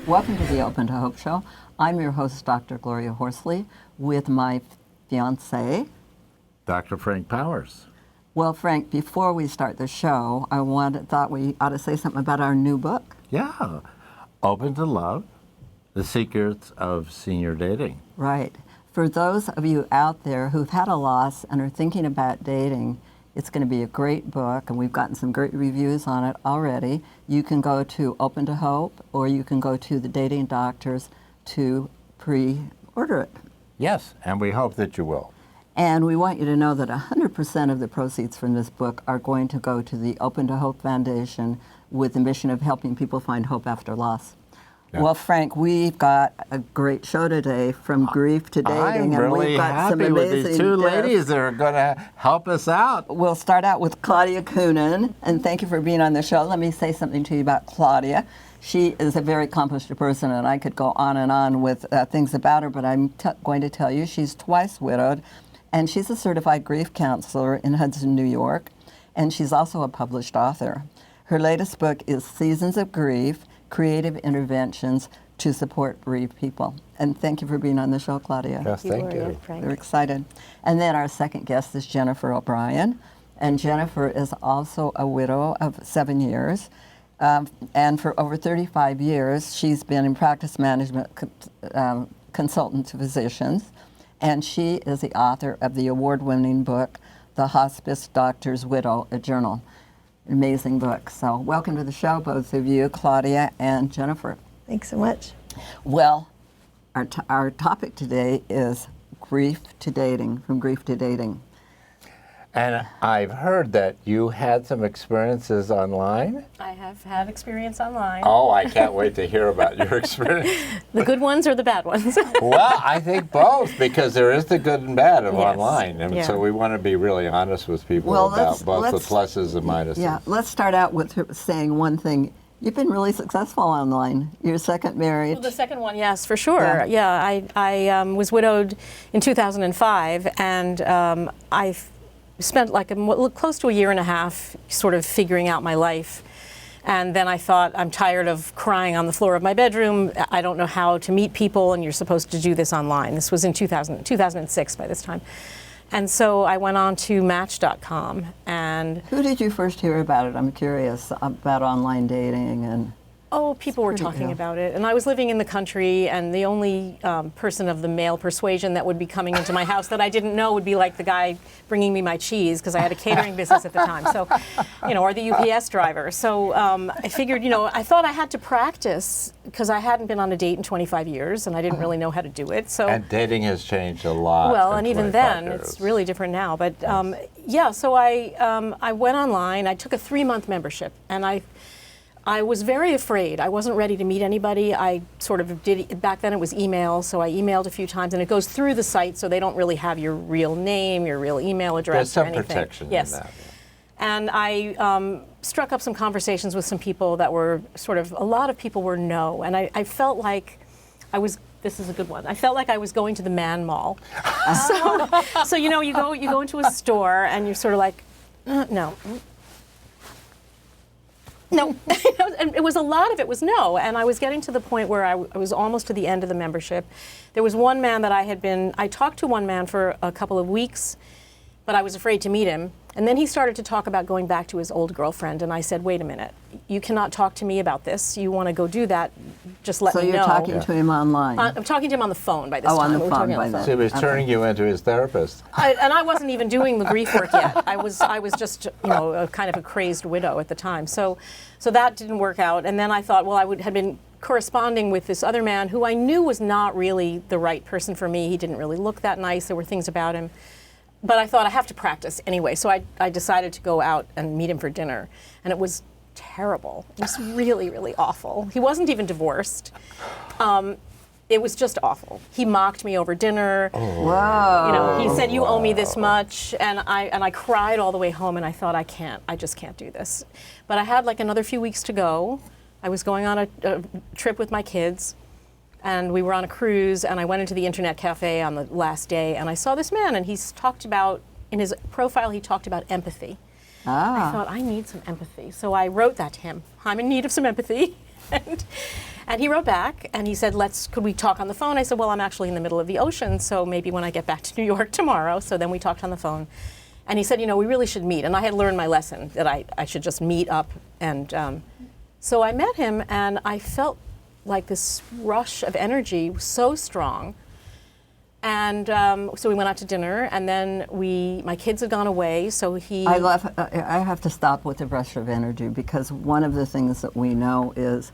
Welcome to the Open to Hope Show. I'm your host, Dr. Gloria Horsley, with my fiancé, Dr. Frank Powers. Well, Frank, before we start the show, thought we ought to say something about our new book. Yeah. Open to Love, The Secrets of Senior Dating. Right. For those of you out there who've had a loss and are thinking about dating, it's going to be a great book, and we've gotten some great reviews on it already. You can go to Open to Hope, or you can go to the Dating Doctors to pre-order it. Yes, and we hope that you will. And we want you to know that 100% of the proceeds from this book are going to go to the Open to Hope Foundation with the mission of helping people find hope after loss. Yeah. Well, Frank, we've got a great show today, from grief to dating, and we've got some amazing with these two ladies that are going to help us out. We'll start out with Claudia Coenen, and thank you for being on the show. Let me say something to you about Claudia. She is a very accomplished person, and I could go on and on with things about her, but I'm going to tell you she's twice widowed, and she's a certified grief counselor in Hudson, New York, and she's also a published author. Her latest book is Seasons of Grief, Creative Interventions to Support Bereaved People. And thank you for being on the show, Claudia. Yes, thank you. We're excited. And then our second guest is Jennifer O'Brien. And Jennifer is also a widow of 7 years. And for over 35 years, she's been in practice management consultant to physicians. And she is the author of the award-winning book, The Hospice Doctor's Widow, a Journal. Amazing book. So welcome to the show, both of you, Claudia and Jennifer. Thanks so much. Well, our topic today is grief to dating, from grief to dating. And I've heard that you had some experiences online. I have had experience online. Oh, I can't wait to hear about your experience. The good ones or the bad ones? Well, I think both, because there is the good and bad of Yes. online. And so we want to be really honest with people about both the pluses and minuses. Yeah, let's start out with saying one thing. You've been really successful online. Your second marriage. Well, the second one, yes, for sure. Yeah, I was widowed in 2005, and I spent like close to a year and a half sort of figuring out my life. And then I thought, I'm tired of crying on the floor of my bedroom. I don't know how to meet people, and you're supposed to do this online. This was in 2006 by this time. And so I went on to Match.com. And who did you first hear about it? I'm curious about online dating. And oh, people were talking about it. And I was living in the country, and the only person of the male persuasion that would be coming into my house that I didn't know would be like the guy bringing me my cheese, because I had a catering business at the time. So, or the UPS driver. So I figured, I thought I had to practice, because I hadn't been on a date in 25 years, and I didn't really know how to do it. So. And dating has changed a lot. Well, and even then, it's really different now. But so I went online. I took a 3-month membership, and I was very afraid. I wasn't ready to meet anybody. I sort of did, back then it was email, so I emailed a few times, and it goes through the site, so they don't really have your real name, your real email address, There's or anything. Some protection yes. in that. And I struck up some conversations with some people that were a lot of people were no, and I felt like this is a good one. I felt like I was going to the Man Mall. So you go into a store, and you're sort of like, no. No, and it was a lot of it was no, and I was getting to the point where I was almost to the end of the membership. There was one man that I talked to one man for a couple of weeks, but I was afraid to meet him. And then he started to talk about going back to his old girlfriend, and I said, wait a minute, you cannot talk to me about this. You want to go do that, just let me know. So you're talking to him online? I'm talking to him on the phone by this time. Oh, on the phone by then. So he was turning you into his therapist. And I wasn't even doing the grief work yet. I was just, a kind of a crazed widow at the time. So that didn't work out. And then I thought, well, had been corresponding with this other man who I knew was not really the right person for me. He didn't really look that nice. There were things about him. But I thought I have to practice anyway. So I decided to go out and meet him for dinner. And it was terrible. It was really, really awful. He wasn't even divorced. It was just awful. He mocked me over dinner. Oh. Wow. He said, you owe me this much. And I cried all the way home, and I thought, I just can't do this. But I had like another few weeks to go. I was going on a trip with my kids, and we were on a cruise, and I went into the internet cafe on the last day, and I saw this man, and in his profile, he talked about empathy. I thought, I need some empathy. So I wrote that to him. I'm in need of some empathy. And he wrote back and he said, could we talk on the phone? I said, well, I'm actually in the middle of the ocean, so maybe when I get back to New York tomorrow. So then we talked on the phone. And he said, we really should meet. And I had learned my lesson that I should just meet up. And so I met him, and I felt like this rush of energy was so strong. And so we went out to dinner, and then my kids had gone away, so I have to stop with the rush of energy, because one of the things that we know is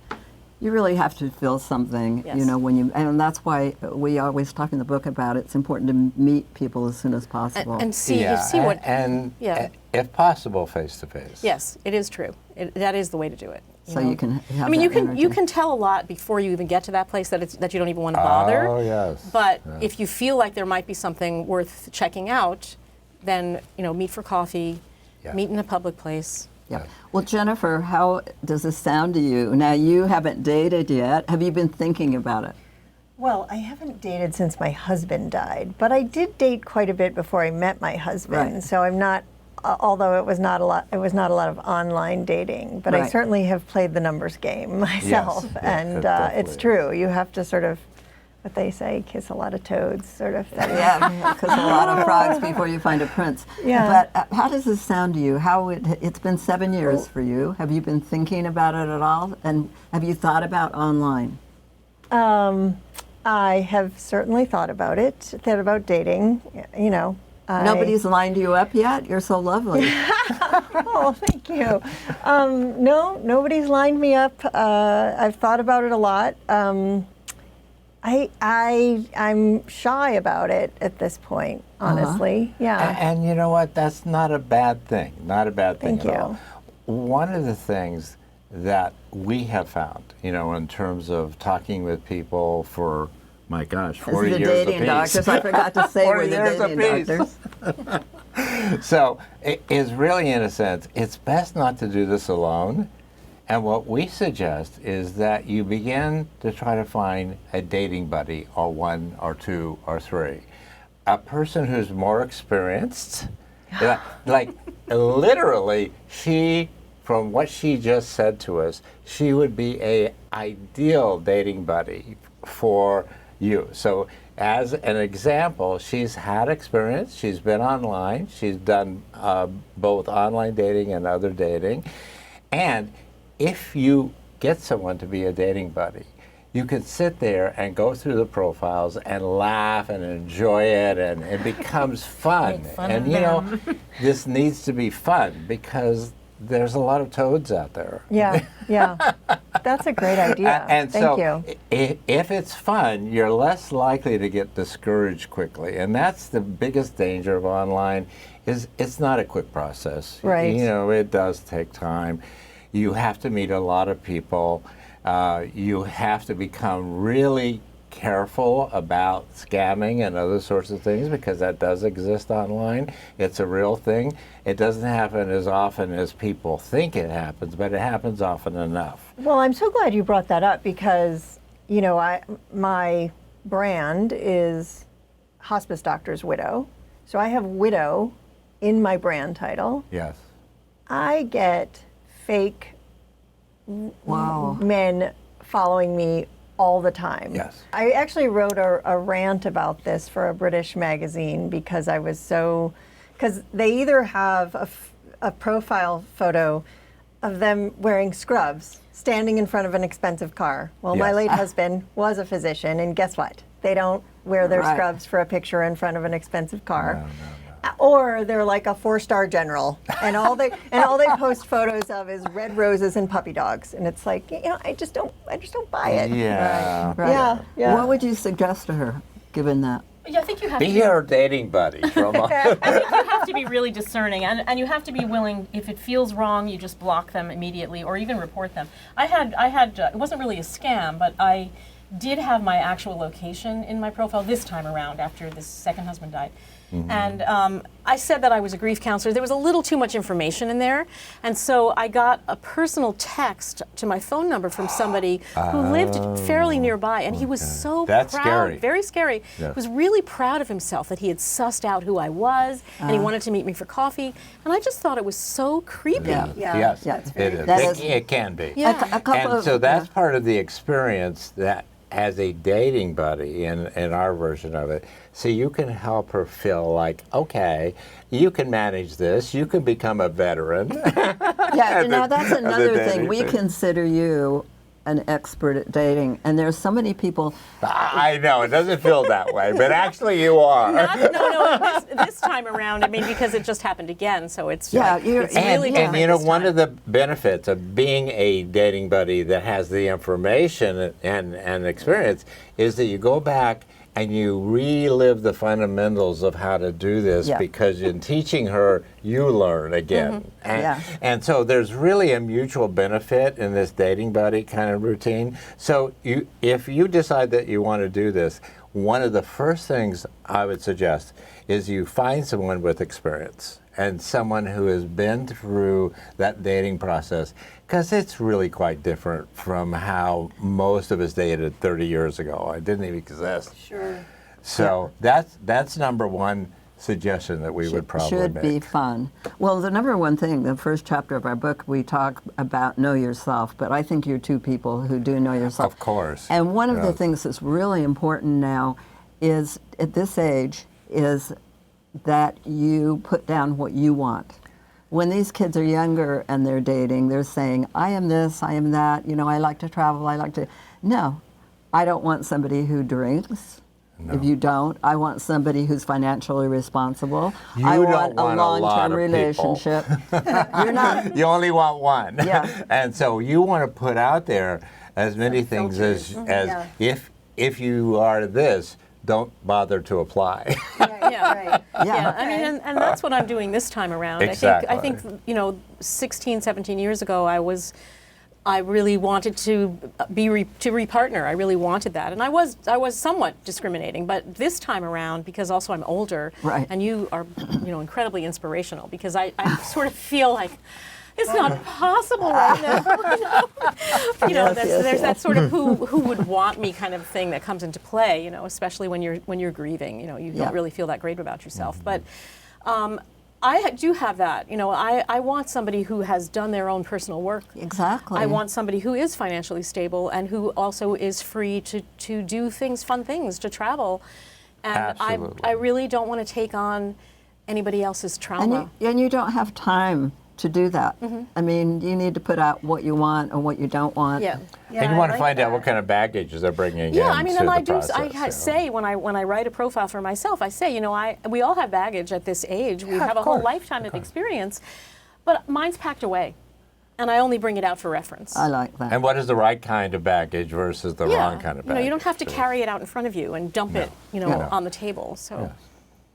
you really have to feel something, Yes. And that's why we always talk in the book about it's important to meet people as soon as possible. and see what. and Yeah. if possible, face to face. Yes, it is true. That is the way to do it. So you can have I mean, that energy. you can tell a lot before you even get to that place that you don't even want to bother. Oh, yes. But Yeah. if you feel like there might be something worth checking out, then meet for coffee, Yeah. meet in a public place. Yeah. Well, Jennifer, how does this sound to you? Now, you haven't dated yet. Have you been thinking about it? Well, I haven't dated since my husband died, but I did date quite a bit before I met my husband. Right. So I'm not, although it was not a lot of online dating, but I Right. certainly have played the numbers game myself. Yes. And It it's definitely true. You have to sort of, what they say, kiss a lot of toads, sort of thing. Yeah, because a lot of frogs before you find a prince. Yeah. But how does this sound to you? It's been 7 years for you. Have you been thinking about it at all? And have you thought about online? I have certainly thought about it, thought about dating, Nobody's lined you up yet? You're so lovely. Oh, thank you. No, nobody's lined me up. I've thought about it a lot. I'm shy about it at this point, honestly. Yeah. And you know what? That's not a bad thing. Not a bad thing Thank at all. One of the things that we have found, in terms of talking with people for, my gosh, 40 the years dating apiece. doctors. I forgot to say 40 we're the years dating apiece. doctors. So it is really, in a sense, it's best not to do this alone. And what we suggest is that you begin to try to find a dating buddy, or one, or two, or three. A person who's more experienced. Like literally, from what she just said to us, she would be an ideal dating buddy for you. So as an example, she's had experience, she's been online, she's done both online dating and other dating. And if you get someone to be a dating buddy, you could sit there and go through the profiles and laugh and enjoy it, and it becomes fun. Make fun And of them. this needs to be fun, because there's a lot of toads out there. Yeah. That's a great idea. And Thank so you. if it's fun, you're less likely to get discouraged quickly. And that's the biggest danger of online, is it's not a quick process. Right. It does take time. You have to meet a lot of people. You have to become really careful about scamming and other sorts of things, because that does exist online. It's a real thing. It doesn't happen as often as people think it happens, but it happens often enough. Well, I'm so glad you brought that up, because, my brand is Hospice Doctor's Widow. So I have widow in my brand title. Yes. I get fake Wow. men following me all the time. Yes. I actually wrote a rant about this for a British magazine, because because they either have a profile photo of them wearing scrubs standing in front of an expensive car. Well, my Yes. late husband was a physician, and guess what? They don't wear their Right. scrubs for a picture in front of an expensive car. No. Or they're like a 4-star general, and all they post photos of is red roses and puppy dogs, and it's like, I just don't buy it. Yeah. Right. Yeah. What would you suggest to her, given that? Yeah, I think you have Be her dating buddy. I think you have to be really discerning, and you have to be willing. If it feels wrong, you just block them immediately, or even report them. I had it wasn't really a scam, but I did have my actual location in my profile this time around after this second husband died. And I said that I was a grief counselor. There was a little too much information in there. And so I got a personal text to my phone number from somebody who lived fairly nearby. And he was so That's proud, scary. very scary. Yeah. He was really proud of himself that he had sussed out who I was and he wanted to meet me for coffee. And I just thought it was so creepy. Yeah. Yes, Yeah. it is. That It, is- it can be. Yeah. A couple And of, so that's part of the experience that as a dating buddy in our version of it, so you can help her feel like, okay, you can manage this, you can become a veteran. yeah. Now that's of the another dating thing. We thing. consider you an expert at dating, and there's so many people. I know, it doesn't feel that way, but actually you are. No, this time around, I mean, because it just happened again, so it's, Yeah, like, you're- it's And, really and different you know, this one time. of the benefits of being a dating buddy that has the information and experience is that you go back and you relive the fundamentals of how to do this Yeah. because in teaching her, you learn again. And, Yeah. and so there's really a mutual benefit in this dating buddy kind of routine. So if you decide that you want to do this, one of the first things I would suggest is you find someone with experience and someone who has been through that dating process, because it's really quite different from how most of us dated 30 years ago. It didn't even exist. Sure. So that's number one suggestion that we would probably should make. be fun. Well, the number one thing, the first chapter of our book, we talk about know yourself, but I think you're two people who do know yourself. Of course. And one of the Yes. things that's really important now is, at this age, is that you put down what you want. When these kids are younger and they're dating, they're saying, I am this, I am that, you know, I like to travel, I like to... No, I don't want somebody who drinks. If you don't, I want somebody who's financially responsible. You I don't want a want a lot long-term of people. relationship. You're not. You only want one. Yeah. And so you want to put out there as many things as Yeah. if you are this, don't bother to apply. Yeah. Right. Yeah, I mean, and that's what I'm doing this time around. Exactly. I think, you know, 16, 17 years ago, I really wanted to repartner. I really wanted that, and I was somewhat discriminating. But this time around, because also I'm older, Right. and you are, you know, incredibly inspirational. Because I sort of feel like it's not possible right now. You know, there's that sort of who would want me kind of thing that comes into play. You know, especially when you're grieving. You know, you Yeah. don't really feel that great about yourself, but. I do have that. You know, I want somebody who has done their own personal work. Exactly. I want somebody who is financially stable and who also is free to do fun things, to travel. And Absolutely. I really don't want to take on anybody else's trauma. And you don't have time to do that. I mean, you need to put out what you want and what you don't want. Yeah. Yeah, and you I want to like find out that. what kind of baggage they're bringing Yeah, in I mean, to and the I do. process, I say when I write a profile for myself, I say, you know, we all have baggage at this age. We have a whole course, lifetime of experience, but mine's packed away, and I only bring it out for reference. I like that. And what is the right kind of baggage versus the wrong kind of You know, baggage? you don't have to carry it out in front of you and dump it, you know, Yeah. on the table. So.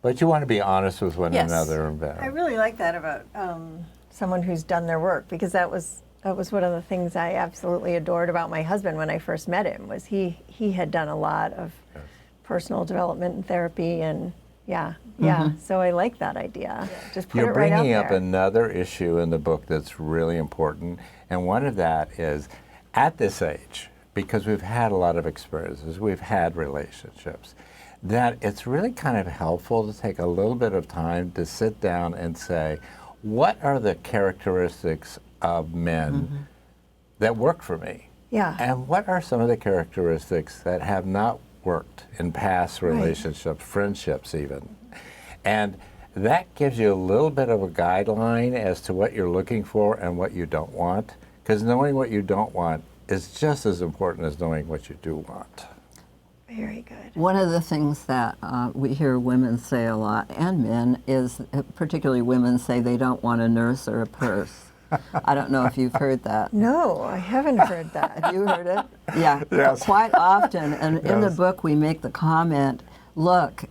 But you want to be honest with one Yes. another. I really like that about someone who's done their work, because that was one of the things I absolutely adored about my husband when I first met him. Was he had done a lot of personal development and therapy, and yeah. So I like that idea. Just put You're it right out bringing up there. another issue in the book that's really important, and one of that is at this age, because we've had a lot of experiences, we've had relationships, that it's really kind of helpful to take a little bit of time to sit down and say, what are the characteristics of men that work for me? Yeah. And what are some of the characteristics that have not worked in past relationships, friendships even? And that gives you a little bit of a guideline as to what you're looking for and what you don't want. Because knowing what you don't want is just as important as knowing what you do want. Very good. One of the things that we hear women say a lot, and men, is particularly women say they don't want a nurse or a purse. I don't know if you've heard that. No, I haven't heard that. Have you heard it? Yeah, Yes. quite often. And in the book, we make the comment, look,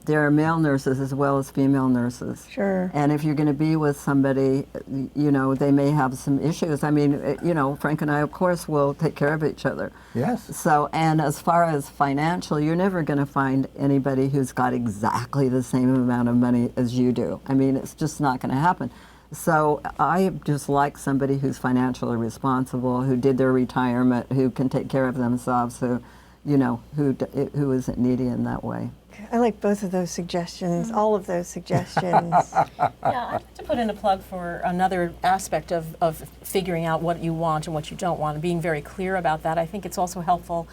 there are male nurses as well as female nurses. Sure. And if you're going to be with somebody, you know, they may have some issues. I mean, you know, Frank and I, of course, will take care of each other. Yes. So, and as far as financial, you're never going to find anybody who's got exactly the same amount of money as you do. I mean, it's just not going to happen. So I just like somebody who's financially responsible, who did their retirement, who can take care of themselves, who, you know, who isn't needy in that way. I like both of those suggestions, all of those suggestions. Yeah, I'd like to put in a plug for another aspect of figuring out what you want and what you don't want, and being very clear about that. I think it's also helpful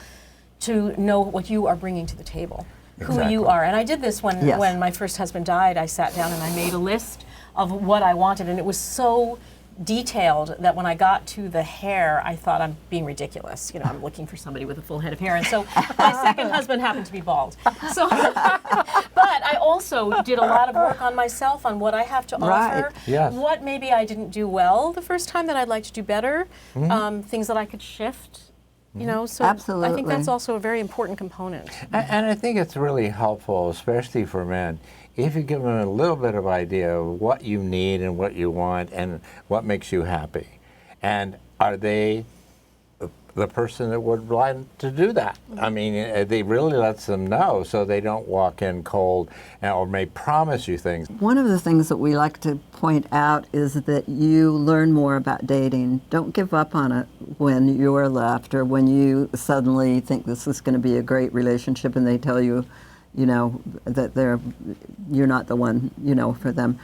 to know what you are bringing to the table, who you are. And I did this when my first husband died. I sat down and I made a list of what I wanted, and it was so detailed that when I got to the hair, I thought, I'm being ridiculous. You know, I'm looking for somebody with a full head of hair. And so my second husband happened to be bald. So, but I also did a lot of work on myself, on what I have to offer, Yes. what maybe I didn't do well the first time that I'd like to do better, things that I could shift. You know, so I Absolutely. think that's also a very important component. And I think it's really helpful, especially for men, if you give them a little bit of idea of what you need and what you want and what makes you happy. And are they the person that would like to do that? I mean, they really lets them know so they don't walk in cold or may promise you things. One of the things that we like to point out is that you learn more about dating. Don't give up on it when you're left or when you suddenly think this is going to be a great relationship and they tell you, you know, that you're not the one, you know, for them.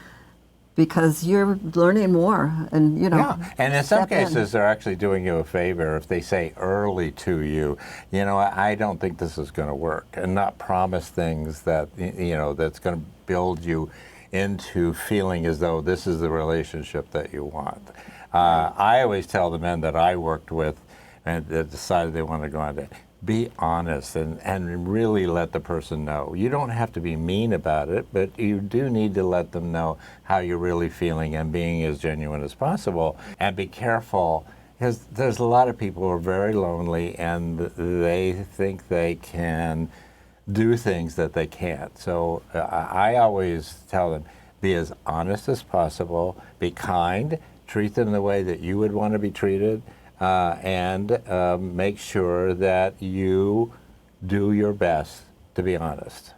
Because you're learning more, and you know. Yeah, and in some step in. cases, they're actually doing you a favor if they say early to you, you know, I don't think this is going to work, and not promise things that, you know, that's going to build you into feeling as though this is the relationship that you want. I always tell the men that I worked with and that decided they wanted to go on to be honest and really let the person know. You don't have to be mean about it, but you do need to let them know how you're really feeling and being as genuine as possible. And be careful, because there's a lot of people who are very lonely and they think they can do things that they can't. So I always tell them, be as honest as possible, be kind, treat them the way that you would want to be treated, and make sure that you do your best to be honest.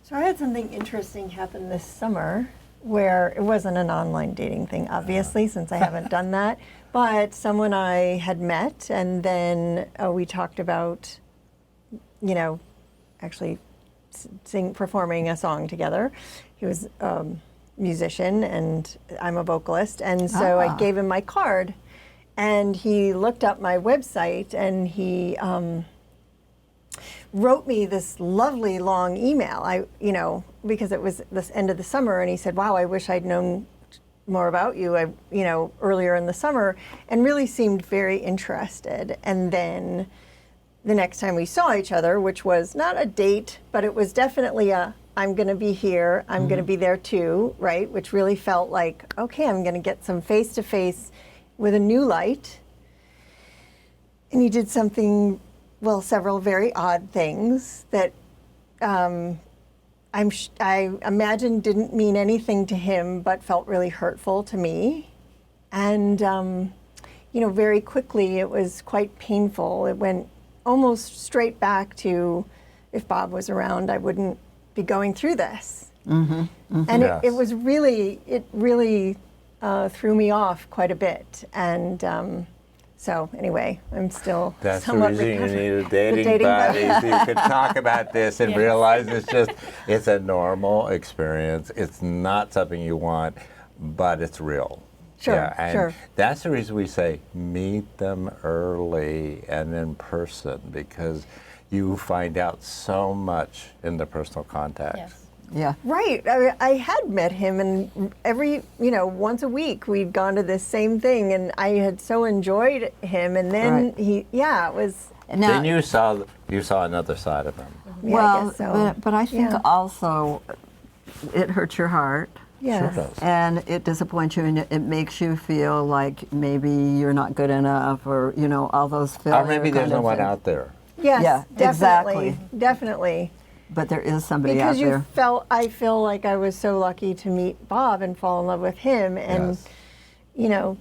So I had something interesting happen this summer where it wasn't an online dating thing, obviously, since I haven't done that, but someone I had met, and then we talked about, you know, actually performing a song together. He was a musician and I'm a vocalist, and so I gave him my card. And he looked up my website and he wrote me this lovely long email. You know, because it was the end of the summer, and he said, "Wow, I wish I'd known more about you, you know, earlier in the summer," and really seemed very interested. And then the next time we saw each other, which was not a date, but it was definitely I'm going to be here, I'm going to be there too, right? Which really felt like, okay, I'm going to get some face-to-face with a new light. And he did something, well, several very odd things that I imagine didn't mean anything to him, but felt really hurtful to me. And, you know, very quickly it was quite painful. It went almost straight back to, if Bob was around, I wouldn't be going through this. And Yes. it really threw me off quite a bit. And so anyway, I'm still That's the somewhat reason you recovering. need a dating buddy, so you can talk about this and realize it's a normal experience. It's not something you want, but it's real. Sure, Yeah, and sure. that's the reason we say meet them early and in person, because you find out so much in the personal contact. Yes. Yeah. Right. I had met him, and once a week we'd gone to this same thing, and I had so enjoyed him. And then Right. it was. Now, Then you saw another side of him. Yeah, well, I guess so. but I think Yeah. also it hurts your heart. Yes. Sure does. And it disappoints you, and it makes you feel like maybe you're not good enough, or all those failure Or maybe there's kind no of one things. out there. Yes. Yeah, definitely. exactly. Definitely. but there is somebody because out there. I feel like I was so lucky to meet Bob and fall in love with him, and Yes. you know,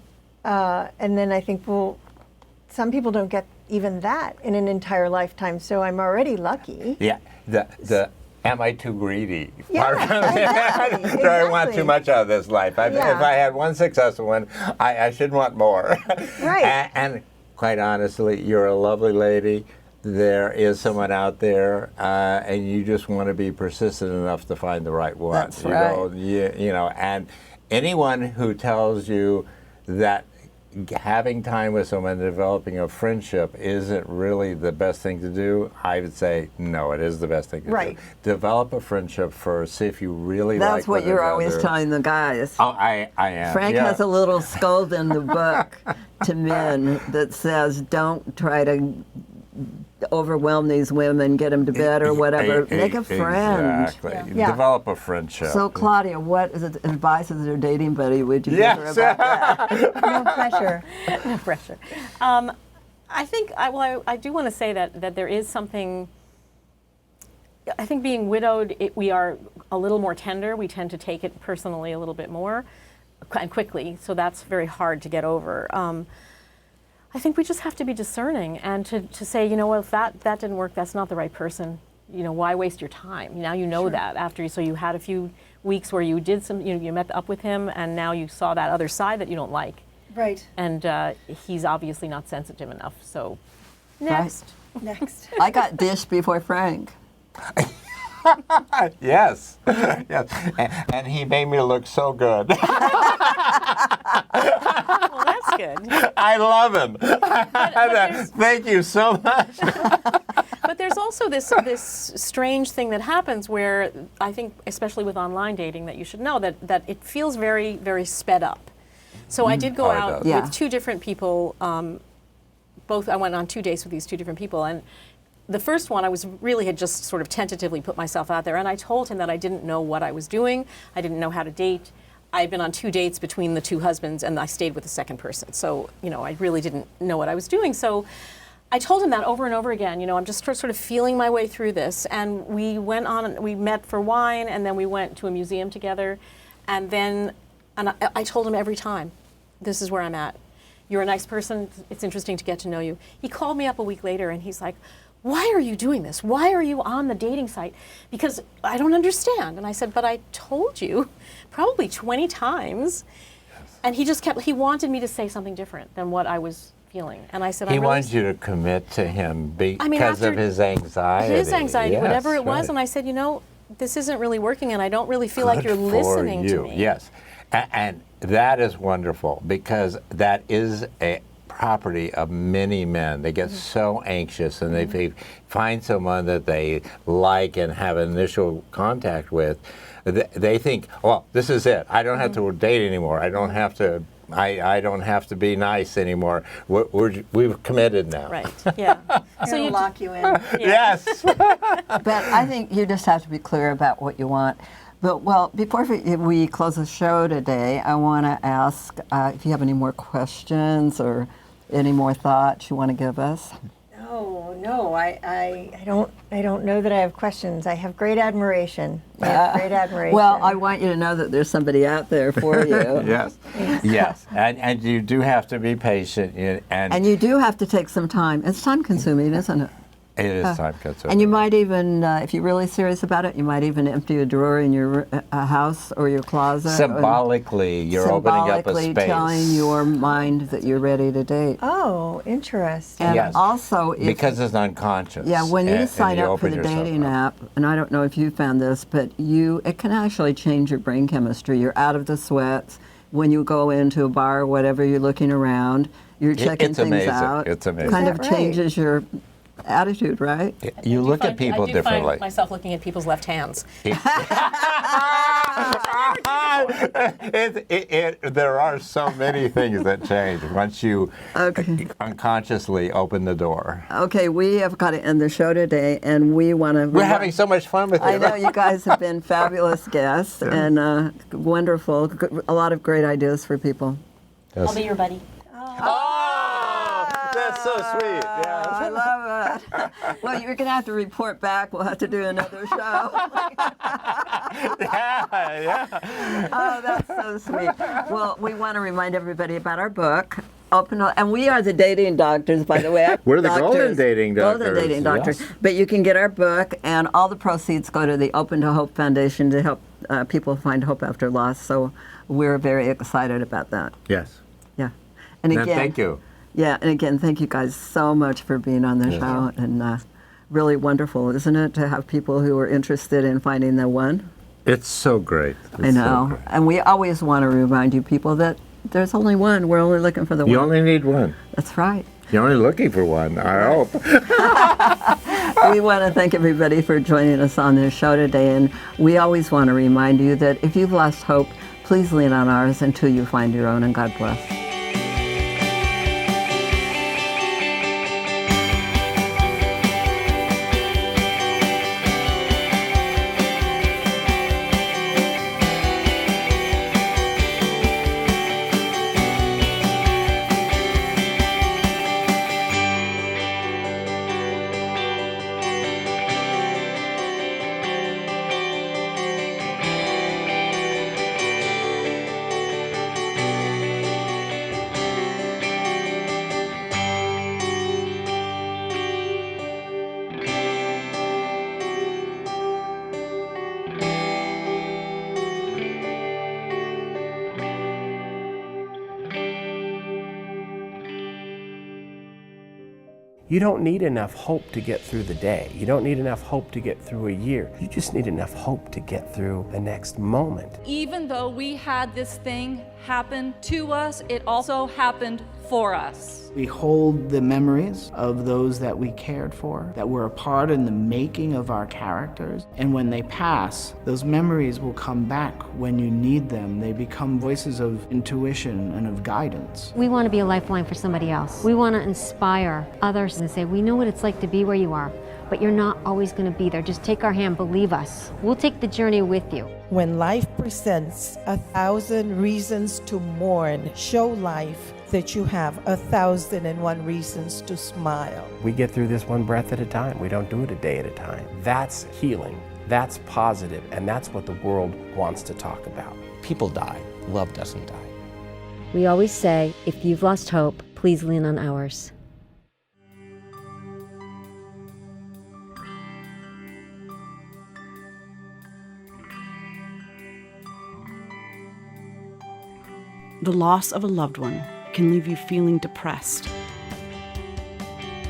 and then I think, well, some people don't get even that in an entire lifetime, so I'm already lucky. Yeah, the am I too greedy? Yeah, exactly, Do I want too exactly. much out of this life? Yeah. If I had one successful one, I should want more. Right. And quite honestly, you're a lovely lady. There is someone out there, and you just want to be persistent enough to find the right one. That's you right. know, you know, and anyone who tells you that having time with someone, developing a friendship isn't really the best thing to do, I would say no, it is the best thing to Right. do. Develop a friendship first, see if you really like That's what one you're always another. telling the guys. Oh, I am. Frank yeah. has a little scold in the book to men that says, don't try to overwhelm these women, get them to bed or whatever. Make a friend. Exactly. Yeah. Develop a friendship. So, Claudia, what advice as a dating buddy would you give her Yes. about that? No pressure. No pressure. I think I do want to say that there is something. I think being widowed, we are a little more tender. We tend to take it personally a little bit more and quickly. So that's very hard to get over. I think we just have to be discerning and to say, you know, well, if that didn't work, that's not the right person. You know, why waste your time? Now you know that after, so you had a few weeks where you did some, you know, you met up with him, and now you saw that other side that you don't like, Right. and he's obviously not sensitive enough. So next. Next. I got dished before Frank. Yes. Yes. And he made me look so good. Well, that's good. I love him. there's- Thank you so much. But there's also this strange thing that happens where I think, especially with online dating, that you should know that it feels very, very sped up. So I did go Oh, it out does. with Yeah. two different people. I went on 2 dates with these two different people, and the first one I had just sort of tentatively put myself out there, and I told him that I didn't know what I was doing. I didn't know how to date. I'd been on 2 dates between the two husbands, and I stayed with the second person. So, you know, I really didn't know what I was doing. So I told him that over and over again. You know, I'm just sort of feeling my way through this. And we met for wine, and then we went to a museum together. And I told him every time, this is where I'm at. You're a nice person. It's interesting to get to know you. He called me up a week later, and he's like, why are you doing this? Why are you on the dating site? Because I don't understand. And I said, but I told you probably 20 times. And he wanted me to say something different than what I was feeling. And I said, He I'm really wants you to commit to him because after of his anxiety. his anxiety, Yes, whatever it was. right. And I said, you know, this isn't really working, and I don't really feel like you're Good for listening you. to me. Yes. And that is wonderful because that is a property of many men. They get so anxious, and they find someone that they like and have initial contact with. They think, well, this is it. I don't have to date anymore. I don't have to. I don't have to be nice anymore. We've committed now. Right. Yeah. So you lock you in. Yes. But I think you just have to be clear about what you want. But, well, before we close the show today, I want to ask if you have any more questions or any more thoughts you want to give us. No, I don't know that I have questions. I have great admiration. I have great admiration. Well, I want you to know that there's somebody out there for you. Yes. Yes. And you do have to be patient. And you do have to take some time. It's time consuming, isn't it? It is time consuming. And you might even, if you're really serious about it, you might even empty a drawer in your house or your closet. Symbolically, you're opening up a Symbolically space. telling your mind that you're ready to date. Oh, interesting. And Yes. also, Because it's unconscious. yeah, when you and sign you up for open the yourself dating up. app, and I don't know if you found this, but it can actually change your brain chemistry. You're out of the sweats. When you go into a bar or whatever, you're looking around, you're checking it's things amazing. out. It's amazing. Kind Is of that right? changes your attitude, right? You look at people I do differently. find myself looking at people's left hands. There are so many things that change once you unconsciously open the door. Okay, we have got to end the show today, and we want to. We're having so much fun with you. I know you guys have been fabulous guests and wonderful. A lot of great ideas for people. I'll be your buddy. Oh, That's so sweet. Yeah. I love it. Well, you're going to have to report back. We'll have to do another show. Yeah. Oh, that's so sweet. Well, we want to remind everybody about our book. And we are the dating doctors, by the way. We're the golden dating doctors. Golden dating doctors. Yes. But you can get our book, and all the proceeds go to the Open to Hope Foundation to help people find hope after loss. So we're very excited about that. Yes. Yeah. And And again, thank you. Yeah, and again, thank you guys so much for being on the show. And really wonderful, isn't it, to have people who are interested in finding the one? It's so great. I know. So great. And we always want to remind you people that there's only one. We're only looking for the You one. only need one. That's right. You're only looking for one, I hope. We want to thank everybody for joining us on this show today. And we always want to remind you that if you've lost hope, please lean on ours until you find your own, and God bless. You don't need enough hope to get through the day. You don't need enough hope to get through a year. You just need enough hope to get through the next moment. Even though we had this thing happen to us, it also happened for us. We hold the memories of those that we cared for, that were a part in the making of our characters. And when they pass, those memories will come back when you need them. They become voices of intuition and of guidance. We want to be a lifeline for somebody else. We want to inspire others and say, we know what it's like to be where you are, but you're not always going to be there. Just take our hand, believe us. We'll take the journey with you. When life presents 1,000 reasons to mourn, show life that you have 1,001 reasons to smile. We get through this one breath at a time. We don't do it a day at a time. That's healing. That's positive, and that's what the world wants to talk about. People die. Love doesn't die. We always say, if you've lost hope, please lean on ours. The loss of a loved one can leave you feeling depressed,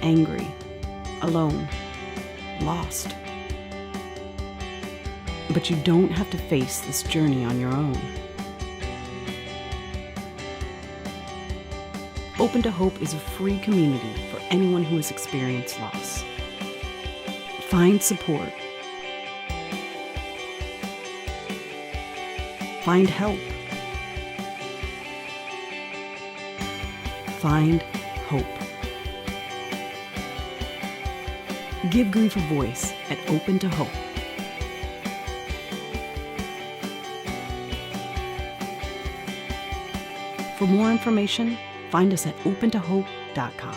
angry, alone, lost. But you don't have to face this journey on your own. Open to Hope is a free community for anyone who has experienced loss. Find support. Find help. Find hope. Give grief a voice at Open to Hope. For more information, find us at opentohope.com.